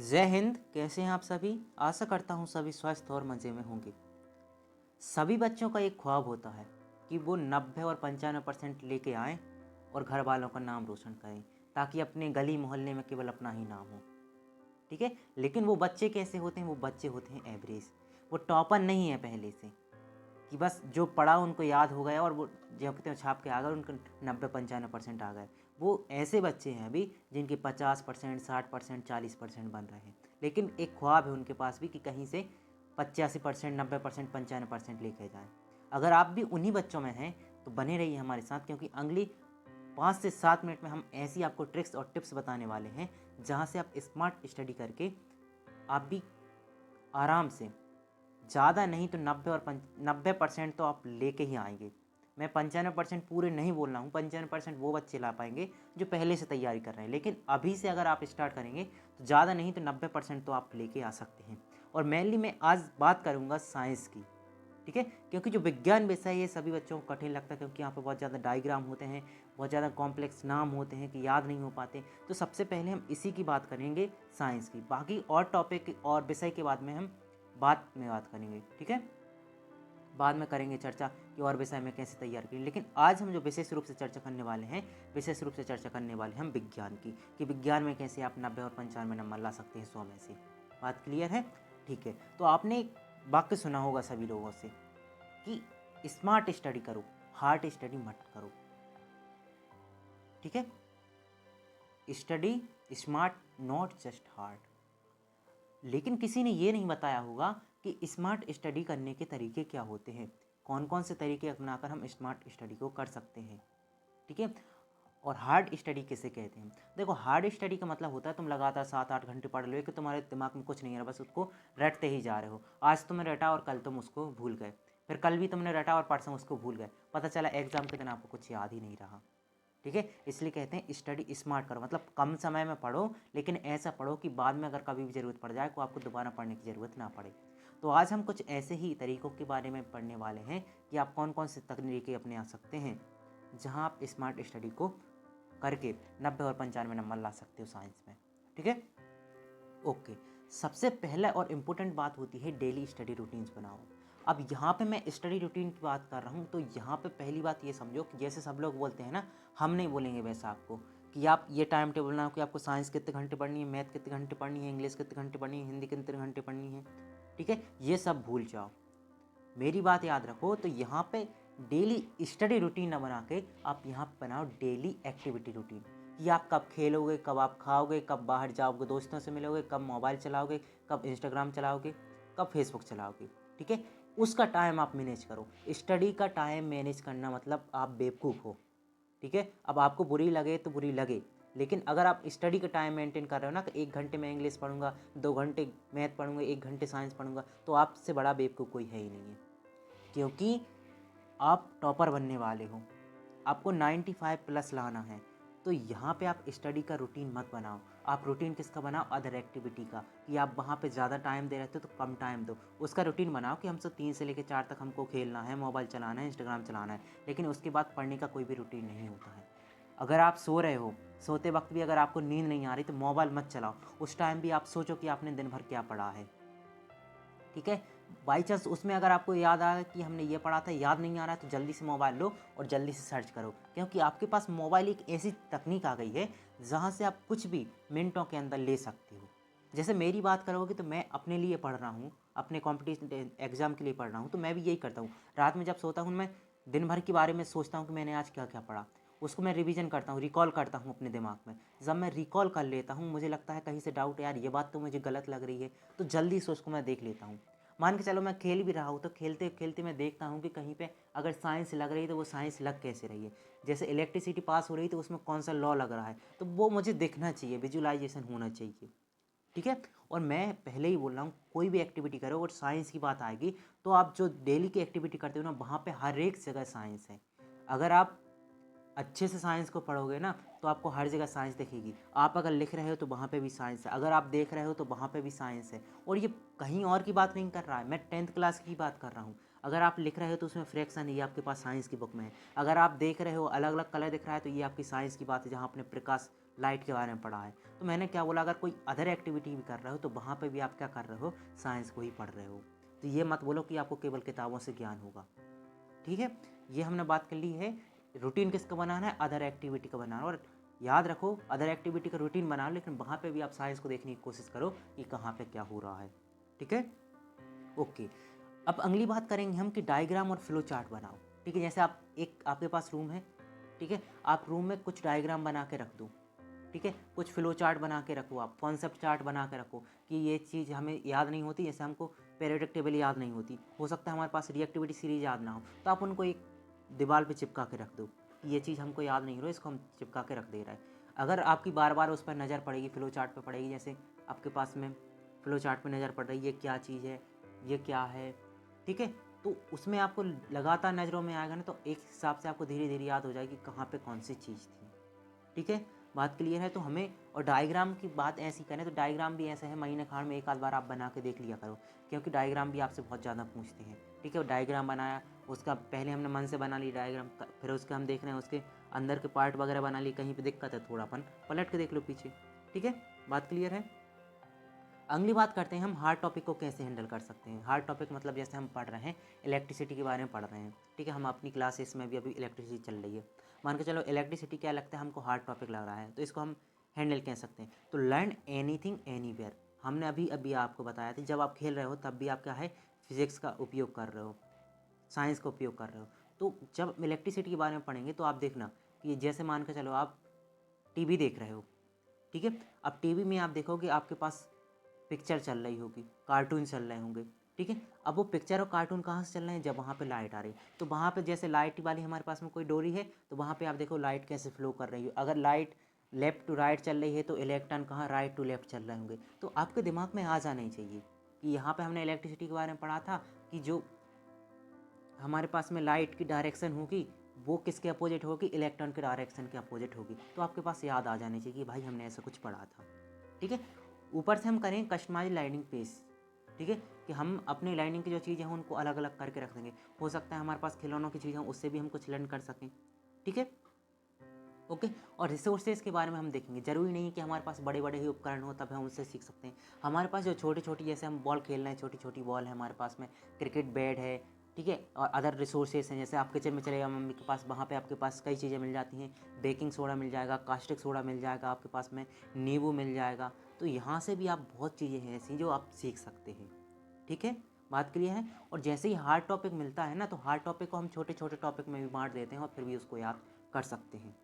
जय हिंद। कैसे हैं आप सभी? आशा करता हूँ सभी स्वस्थ और मज़े में होंगे। सभी बच्चों का एक ख्वाब होता है कि वो 90 और 95% लेके आएँ और घर वालों का नाम रोशन करें, ताकि अपने गली मोहल्ले में केवल अपना ही नाम हो। ठीक है, लेकिन वो बच्चे कैसे होते हैं? वो बच्चे होते हैं एवरेज। वो टॉपर नहीं है पहले से कि बस जो पढ़ा उनको याद हो गया और वो जो कहते हैं छाप के आ गए, उनको 90-95% आ गए। वो ऐसे बच्चे हैं अभी जिनके 50%, 60%, 40% बन रहे हैं, लेकिन एक ख्वाब है उनके पास भी कि कहीं से 85%, 90%, 95% लेके जाएं। अगर आप भी उन्हीं बच्चों में हैं तो बने रहिए हमारे साथ, क्योंकि अगली 5 से 7 मिनट में हम ऐसी आपको ट्रिक्स और टिप्स बताने वाले हैं जहाँ से आप स्मार्ट स्टडी करके आप भी आराम से, ज़्यादा नहीं तो 90% तो आप लेके ही आएंगे। मैं 95% पूरे नहीं बोल रहा हूँ, 95% वो बच्चे ला पाएंगे जो पहले से तैयारी कर रहे हैं, लेकिन अभी से अगर आप स्टार्ट करेंगे तो ज़्यादा नहीं तो 90% तो आप लेके आ सकते हैं। और मेनली मैं आज बात करूँगा साइंस की। ठीक है, क्योंकि जो विज्ञान विषय है ये सभी बच्चों को कठिन लगता है, क्योंकि यहाँ पर बहुत ज़्यादा डायग्राम होते हैं, बहुत ज़्यादा कॉम्प्लेक्स नाम होते हैं कि याद नहीं हो पाते। तो सबसे पहले हम इसी की बात करेंगे, साइंस की। बाकी और टॉपिक और विषय के बाद में हम बात करेंगे। ठीक है, बाद में करेंगे चर्चा कि और विषय में कैसे तैयार करें, लेकिन आज हम जो विशेष रूप से चर्चा करने वाले हैं, विशेष रूप से चर्चा करने वाले हैं हम विज्ञान की, कि विज्ञान में कैसे आप 90 और 95 नंबर ला सकते हैं 100 में से। बात क्लियर है? ठीक है, तो आपने एक वाक्य सुना होगा सभी लोगों से कि स्मार्ट स्टडी करो, हार्ड स्टडी मत करो। ठीक है, study smart, not just hard. लेकिन किसी ने ये नहीं बताया होगा कि स्मार्ट स्टडी करने के तरीके क्या होते हैं, कौन कौन से तरीके अपनाकर हम स्मार्ट स्टडी को कर सकते हैं। ठीक है, और हार्ड स्टडी किसे कहते हैं? देखो, हार्ड स्टडी का मतलब होता है तुम लगातार 7-8 घंटे पढ़ लो कि तुम्हारे दिमाग में कुछ नहीं है, बस उसको रटते ही जा रहे हो। आज तुमने रटा और कल तुम उसको भूल गए, फिर कल भी तुमने रटा और परसों उसको भूल गए, पता चला एग्जाम के दिन आपको कुछ याद ही नहीं रहा। ठीक है, इसलिए कहते हैं स्टडी स्मार्ट करो, मतलब कम समय में पढ़ो, लेकिन ऐसा पढ़ो कि बाद में अगर कभी भी ज़रूरत पड़ जाए तो आपको दोबारा पढ़ने की ज़रूरत ना पड़े। तो आज हम कुछ ऐसे ही तरीकों के बारे में पढ़ने वाले हैं कि आप कौन कौन से तकनीकें अपने आ सकते हैं जहां आप स्मार्ट स्टडी को करके 90 और 95 नंबर ला सकते हो साइंस में। ठीक है, ओके। सबसे पहला और इम्पोर्टेंट बात होती है डेली स्टडी रूटीन्स बनाओ। अब यहाँ पे मैं स्टडी रूटीन की बात कर रहा हूँ, तो यहाँ पे पहली बात ये समझो कि जैसे सब लोग बोलते हैं ना, हम नहीं बोलेंगे वैसा आपको कि आप ये टाइम टेबल बनाओ कि आपको साइंस कितने घंटे पढ़नी है, मैथ कितने घंटे पढ़नी है, इंग्लिश कितने घंटे पढ़नी है, हिंदी कितने घंटे पढ़नी है। ठीक है, ये सब भूल जाओ, मेरी बात याद रखो। तो यहाँ पे डेली स्टडी रूटीन ना बना के आप यहाँ पे बनाओ डेली एक्टिविटी रूटीन, कि आप कब खेलोगे, कब आप खाओगे, कब बाहर जाओगे, दोस्तों से मिलोगे, कब मोबाइल चलाओगे, कब इंस्टाग्राम चलाओगे, कब फेसबुक चलाओगे। ठीक है, उसका टाइम आप मैनेज करो। स्टडी का टाइम मैनेज करना मतलब आप बेवकूफ़ हो। ठीक है, अब आपको बुरी लगे तो बुरी लगे, लेकिन अगर आप स्टडी का टाइम मेंटेन कर रहे हो ना, कि 1 घंटे मैं इंग्लिश पढ़ूंगा, 2 घंटे मैथ पढ़ूंगा, 1 घंटे साइंस पढ़ूंगा, तो आपसे बड़ा बेवकूफ़ कोई है ही नहीं है, क्योंकि आप टॉपर बनने वाले हो, आपको 95 प्लस लाना है। तो यहाँ पे आप स्टडी का रूटीन मत बनाओ। आप रूटीन किसका बनाओ? अदर एक्टिविटी का, कि आप वहाँ पे ज़्यादा टाइम दे रहे थे तो कम टाइम दो। उसका रूटीन बनाओ कि हमसे 3 से लेकर 4 तक हमको खेलना है, मोबाइल चलाना है, इंस्टाग्राम चलाना है, लेकिन उसके बाद पढ़ने का कोई भी रूटीन नहीं होता है। अगर आप सो रहे हो, सोते वक्त भी अगर आपको नींद नहीं आ रही तो मोबाइल मत चलाओ, उस टाइम भी आप सोचो कि आपने दिन भर क्या पढ़ा है। ठीक है, बाई चांस उसमें अगर आपको याद आ रहा है कि हमने ये पढ़ा था, याद नहीं आ रहा है, तो जल्दी से मोबाइल लो और जल्दी से सर्च करो, क्योंकि आपके पास मोबाइल एक ऐसी तकनीक आ गई है जहाँ से आप कुछ भी मिनटों के अंदर ले सकते हो। जैसे मेरी बात करोगे तो मैं अपने लिए पढ़ रहा हूँ, अपने कॉम्पिटिशन एग्जाम के लिए पढ़ रहा हूँ, तो मैं भी यही करता हूँ। रात में जब सोता हूँ मैं दिन भर के बारे में सोचता हूँ कि मैंने आज क्या क्या पढ़ा, उसको मैं रिवीजन करता हूँ, रिकॉल करता हूँ अपने दिमाग में। जब मैं रिकॉल कर लेता हूँ, मुझे लगता है कहीं से डाउट है, यार ये बात तो मुझे गलत लग रही है, तो जल्दी से उसको मैं देख लेता हूँ। मान के चलो मैं खेल भी रहा हूँ, तो खेलते खेलते मैं देखता हूँ कि कहीं पे अगर साइंस लग रही है तो वो साइंस लग कैसे रही है। जैसे इलेक्ट्रिसिटी पास हो रही है तो उसमें कौन सा लॉ लग रहा है, तो वो मुझे देखना चाहिए, विजुलाइजेशन होना चाहिए। ठीक है, और मैं पहले ही बोल रहा हूँ, कोई भी एक्टिविटी करो और साइंस की बात आएगी तो आप जो डेली की एक्टिविटी करते हो ना, वहाँ पे हर एक जगह साइंस है। अगर आप अच्छे से साइंस को पढ़ोगे ना, तो आपको हर जगह साइंस दिखेगी। आप अगर लिख रहे हो तो वहाँ पे भी साइंस है, अगर आप देख रहे हो तो वहाँ पे भी साइंस है। और ये कहीं और की बात नहीं कर रहा है, मैं 10th क्लास की बात कर रहा हूँ। अगर आप लिख रहे हो तो उसमें फ्रैक्शन है, ये आपके पास साइंस की बुक में है। अगर आप देख रहे हो अलग अलग कलर दिख रहा है, तो ये आपकी साइंस की बात है, जहाँ आपने प्रकाश लाइट के बारे में पढ़ा है। तो मैंने क्या बोला, अगर कोई अदर एक्टिविटी भी कर रहे हो तो वहाँ पे भी आप क्या कर रहे हो, साइंस को ही पढ़ रहे हो। तो ये मत बोलो कि आपको केवल किताबों से ज्ञान होगा। ठीक है, ये हमने बात कर ली है रूटीन किसका बनाना है, अदर एक्टिविटी का बनाना। और याद रखो अदर एक्टिविटी का रूटीन बना लो, लेकिन वहाँ पे भी आप साइंस को देखने की कोशिश करो कि कहाँ पे क्या हो रहा है। ठीक है, ओके। अब अगली बात करेंगे हम कि डायग्राम और फ्लो चार्ट बनाओ। ठीक है, जैसे आपके पास रूम है, ठीक है, आप रूम में कुछ डायग्राम बना के रख दो। ठीक है, कुछ फ्लो चार्ट बना के रखो, आप कॉन्सेप्ट चार्ट बना के रखो कि ये चीज़ हमें याद नहीं होती, जैसे हमको पीरियोडिक टेबल याद नहीं होती, हो सकता है हमारे पास रिएक्टिविटी सीरीज याद ना हो, तो आप उनको एक दीवार पे चिपका के रख दो कि ये चीज़ हमको याद नहीं हो रही, इसको हम चिपका के रख दे रहा है। अगर आपकी बार बार उस पर नज़र पड़ेगी, फ्लो चार्ट पर पड़ेगी, जैसे आपके पास में फ्लो चार्ट पर नज़र पड़ रही है, ये क्या चीज़ है, ये क्या है, ठीक है, तो उसमें आपको लगातार नज़रों में आएगा ना, तो एक हिसाब से आपको धीरे धीरे याद हो जाएगी कहाँ पे कौन सी चीज़ थी। ठीक है, बात क्लियर है। तो हमें, और डायग्राम की बात ऐसी करें तो डायग्राम भी ऐसा है, महीने खाड़ में एक आध बार आप बना के देख लिया करो, क्योंकि डायग्राम भी आपसे बहुत ज़्यादा पूछते हैं। ठीक है, डायग्राम बनाया, उसका पहले हमने मन से बना ली डायग्राम, फिर उसके हम देख रहे हैं उसके अंदर के पार्ट वगैरह बना ली, कहीं पर दिक्कत है थोड़ा अपन पलट के देख लो पीछे। ठीक है, बात क्लियर है। अगली बात करते हैं हम हार्ड टॉपिक को कैसे हैंडल कर सकते हैं। हार्ड टॉपिक मतलब जैसे हम पढ़ रहे हैं इलेक्ट्रिसिटी के बारे में पढ़ रहे हैं। ठीक है, हम अपनी क्लासेस में भी अभी इलेक्ट्रिसिटी चल रही है, मान के चलो इलेक्ट्रिसिटी क्या लगता है हमको हार्ड टॉपिक लग रहा है, तो इसको हम हैंडल कह सकते हैं। तो लर्न एनीथिंग एनीवेयर, हमने अभी अभी आपको बताया था, जब आप खेल रहे हो तब भी आप क्या है, फिजिक्स का उपयोग कर रहे हो, साइंस का उपयोग कर रहे हो। तो जब इलेक्ट्रिसिटी के बारे में पढ़ेंगे तो आप देखना कि जैसे मान के चलो आप टीवी देख रहे हो, ठीक है, अब टीवी में आप देखोगे आपके पास पिक्चर चल रही होगी, कार्टून चल रहे होंगे। ठीक है, अब वो पिक्चर और कार्टून कहाँ से चल रहे हैं, जब वहाँ पे लाइट आ रही है, तो वहाँ पे जैसे लाइट वाली हमारे पास में कोई डोरी है, तो वहाँ पे आप देखो लाइट कैसे फ्लो कर रही है। अगर लाइट लेफ्ट टू राइट चल रही है तो इलेक्ट्रॉन कहाँ राइट टू लेफ्ट चल रहे होंगे। तो आपके दिमाग में आ जाना ही चाहिए कि यहाँ पे हमने इलेक्ट्रिसिटी के बारे में पढ़ा था कि जो हमारे पास में लाइट की डायरेक्शन होगी वो किसके अपोजिट होगी, इलेक्ट्रॉन के डायरेक्शन के अपोजिट होगी। तो आपके पास याद आ जानी चाहिए कि भाई हमने ऐसा कुछ पढ़ा था। ठीक है, ऊपर से हम करें कस्टमाइज लाइनिंग पेज। ठीक है, कि हम अपनी लाइनिंग की जो चीज़ें हैं उनको अलग अलग करके रख देंगे। हो सकता है हमारे पास खिलौनों की चीज़ें, उससे भी हम कुछ लर्न कर सकें। ठीक है, ओके। और रिसोर्सेज के बारे में हम देखेंगे, ज़रूरी नहीं है कि हमारे पास बड़े बड़े ही उपकरण हो तब हम उनसे सीख सकते हैं। हमारे पास जो छोटी छोटी, जैसे हम बॉल खेल रहे हैं, छोटी छोटी बॉल है हमारे पास में, क्रिकेट बैट है, ठीक है, और अदर रिसोर्सेज हैं, जैसे आप किचन में चलेगा मम्मी के पास, वहाँ पे आपके पास कई चीज़ें मिल जाती हैं, बेकिंग सोडा मिल जाएगा, कास्टिक सोडा मिल जाएगा आपके पास में, नींबू मिल जाएगा। तो यहाँ से भी आप बहुत चीज़ें हैं ऐसी जो आप सीख सकते हैं। ठीक है, बात क्लियर है। और जैसे ही हार्ड टॉपिक मिलता है ना, तो हार्ड टॉपिक को हम छोटे छोटे टॉपिक में भी बांट देते हैं और फिर भी उसको याद कर सकते हैं।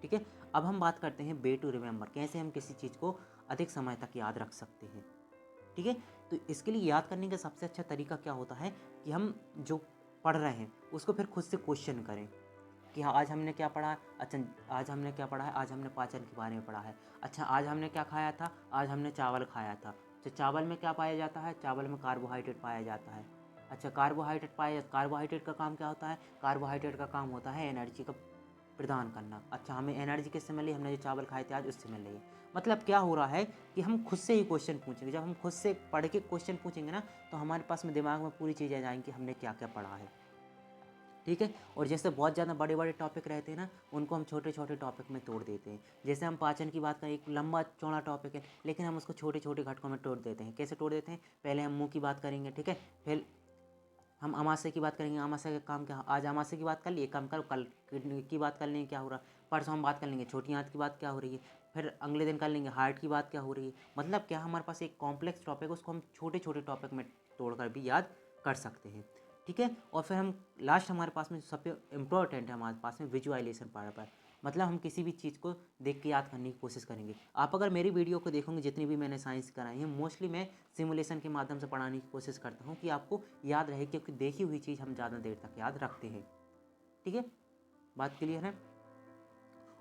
ठीक है, अब हम बात करते हैं वे टू रिमेंबर, कैसे हम किसी चीज़ को अधिक समय तक याद रख सकते हैं। ठीक है, तो इसके लिए याद करने का सबसे अच्छा तरीका क्या होता है कि हम जो पढ़ रहे हैं उसको फिर खुद से क्वेश्चन करें कि हाँ आज हमने क्या पढ़ा है, अच्छा आज हमने क्या पढ़ा है, आज हमने पाचन के बारे में पढ़ा है, अच्छा आज हमने क्या खाया था, आज हमने चावल खाया था, तो चावल में क्या पाया जाता है, चावल में कार्बोहाइड्रेट पाया जाता है। अच्छा कार्बोहाइड्रेट का काम क्या होता है, कार्बोहाइड्रेट का काम होता है एनर्जी का प्रदान करना। अच्छा हमें एनर्जी किससे मिली, हमने जो चावल खाए थे आज उससे मिल रही है। मतलब क्या हो रहा है कि हम खुद से ही क्वेश्चन पूछेंगे, जब हम खुद से पढ़ के क्वेश्चन पूछेंगे ना, तो हमारे पास में दिमाग में पूरी चीज़ें आ जाएंगी हमने क्या क्या पढ़ा है। ठीक है, और जैसे बहुत ज़्यादा बड़े बड़े टॉपिक रहते हैं ना, उनको हम छोटे छोटे टॉपिक में तोड़ देते हैं। जैसे हम पाचन की बात करें, एक लंबा चौड़ा टॉपिक है, लेकिन हम उसको छोटे छोटे घटकों में तोड़ देते हैं। कैसे तोड़ देते हैं, पहले हम मुंह की बात करेंगे, ठीक है, फिर हम अमाशय की बात करेंगे, अमाशय का काम क्या, आज अमाशय की बात कर लिए, काम करो, कल किडनी की बात कर लेंगे क्या हो रहा है, परसों हम बात कर लेंगे छोटी आंत की बात क्या हो रही है, फिर अगले दिन कर लेंगे हार्ट की बात क्या हो रही है। मतलब क्या, हमारे पास एक कॉम्प्लेक्स टॉपिक है, उसको हम छोटे छोटे टॉपिक में तोड़कर भी याद कर सकते हैं। ठीक है, और फिर हम लास्ट हमारे पास में सबसे इम्पोर्टेंट है हमारे पास में विजुअलाइजेशन पार्ट पर, मतलब हम किसी भी चीज़ को देख के याद करने की कोशिश करेंगे। आप अगर मेरी वीडियो को देखोगे, जितनी भी मैंने साइंस कराई है, मोस्टली मैं सिमुलेशन के माध्यम से पढ़ाने की कोशिश करता हूँ कि आपको याद रहे, क्योंकि देखी हुई चीज़ हम ज़्यादा देर तक याद रखते हैं। ठीक है, बात क्लियर है।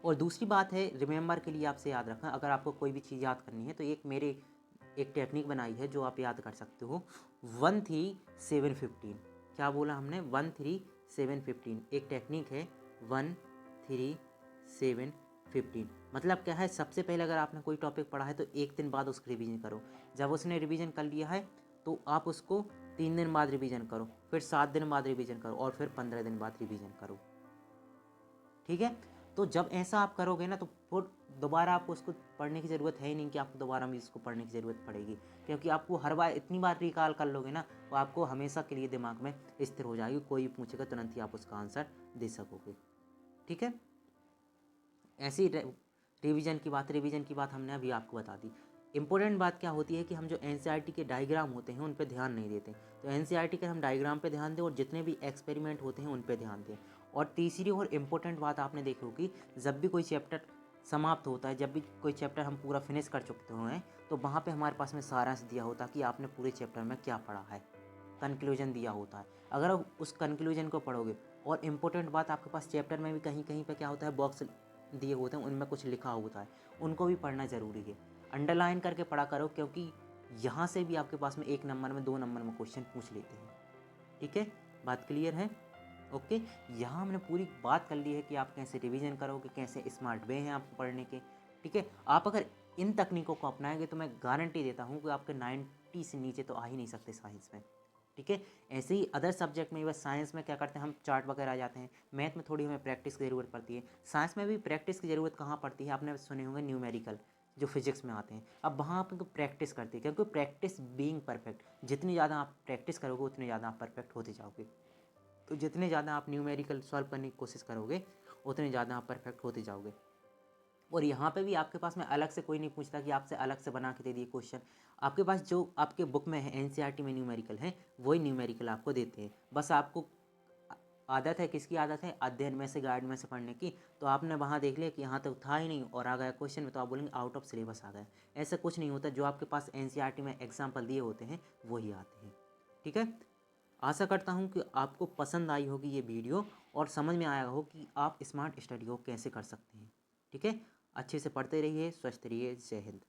और दूसरी बात है, रिमेंबर के लिए आपसे याद रखना, अगर आपको कोई भी चीज़ याद करनी है तो एक टेक्निक बनाई है जो आप याद कर सकते हो, 1-3-7-15। क्या बोला हमने, 1-3-7-15 एक टेक्निक है, 1-3-7-15। मतलब क्या है, सबसे पहले अगर आपने कोई टॉपिक पढ़ा है तो एक दिन बाद उसका रिवीजन करो। जब उसने रिवीजन कर लिया है तो आप उसको 3 दिन बाद रिवीजन करो, फिर 7 दिन बाद रिवीजन करो, और फिर 15 दिन बाद रिवीजन करो। ठीक है, तो जब ऐसा आप करोगे ना तो फिर दोबारा आपको उसको पढ़ने की ज़रूरत है ही नहीं कि आपको दोबारा भी इसको पढ़ने की ज़रूरत पड़ेगी, क्योंकि आपको हर बार इतनी बार रिकॉल कर लोगे ना तो आपको हमेशा के लिए दिमाग में स्थिर हो जाएगी, कोई भी पूछेगा तुरंत ही आप उसका आंसर दे सकोगे। ठीक है, ऐसी रिवीजन की बात हमने अभी आपको बता दी। इंपॉर्टेंट बात क्या होती है कि हम जो एनसीईआरटी के डायग्राम होते हैं उन पे ध्यान नहीं देते, तो एनसीईआरटी के हम डायग्राम पे ध्यान दें और जितने भी एक्सपेरिमेंट होते हैं उन पे ध्यान दें। और तीसरी और इम्पोर्टेंट बात आपने देखी होगी, जब भी कोई चैप्टर समाप्त होता है, जब भी कोई चैप्टर हम पूरा फिनिश कर चुके हैं, तो वहाँ पे हमारे पास में सारांश दिया होता है कि आपने पूरे चैप्टर में क्या पढ़ा है, कंक्लूजन दिया होता है। अगर आप उस कंक्लूजन को पढ़ोगे, और इम्पोर्टेंट बात आपके पास चैप्टर में भी कहीं कहीं पे क्या होता है, बॉक्स दिए होते हैं, उनमें कुछ लिखा होता है, उनको भी पढ़ना ज़रूरी है। अंडरलाइन करके पढ़ा करो, क्योंकि यहाँ से भी आपके पास में 1 नंबर में 2 नंबर में क्वेश्चन पूछ लेते हैं। ठीक है, बात क्लियर है? ओके, यहाँ हमने पूरी बात कर ली है कि आप कैसे रिवीजन करोगे, कैसे स्मार्ट वे हैं आपको पढ़ने के। ठीक है, आप अगर इन तकनीकों को अपनाएंगे तो मैं गारंटी देता हूँ कि आपके 90 से नीचे तो आ ही नहीं सकते साइंस में। ठीक है, ऐसे ही अदर सब्जेक्ट में, बस साइंस में क्या करते हैं हम चार्ट वगैरह आ जाते हैं, मैथ में थोड़ी हमें प्रैक्टिस की ज़रूरत पड़ती है, साइंस में भी प्रैक्टिस की ज़रूरत कहाँ पड़ती है, आपने सुने होंगे न्यूमेरिकल जो फिजिक्स में आते हैं। अब वहाँ आप प्रैक्टिस करते हैं, क्योंकि प्रैक्टिस बीइंग परफेक्ट, जितनी ज़्यादा आप प्रैक्टिस करोगे उतने ज़्यादा आप परफेक्ट होते जाओगे। तो जितने ज़्यादा आप न्यूमेरिकल सॉल्व करने की कोशिश करोगे उतने ज़्यादा आप परफेक्ट होते जाओगे। और यहाँ पे भी आपके पास में अलग से कोई नहीं पूछता कि आपसे अलग से बना के दे दिए क्वेश्चन, आपके पास जो आपके बुक में है एनसीईआरटी में न्यूमेरिकल है वही न्यूमेरिकल आपको देते हैं। बस आपको आदत है, किसकी आदत है, अध्ययन में से गाइड में से पढ़ने की, तो आपने वहाँ देख लिया कि यहाँ तक था ही नहीं और आ गया क्वेश्चन में, तो आप बोलेंगे आउट ऑफ सिलेबस आ गया। ऐसा कुछ नहीं होता, जो आपके पास एनसीईआरटी में एग्जाम्पल दिए होते हैं वही आते हैं। ठीक है, आशा करता हूँ कि आपको पसंद आई होगी ये वीडियो और समझ में आया हो कि आप स्मार्ट स्टडी को कैसे कर सकते हैं। ठीक है, अच्छे से पढ़ते रहिए, स्वस्थ रहिए, जय हिंद।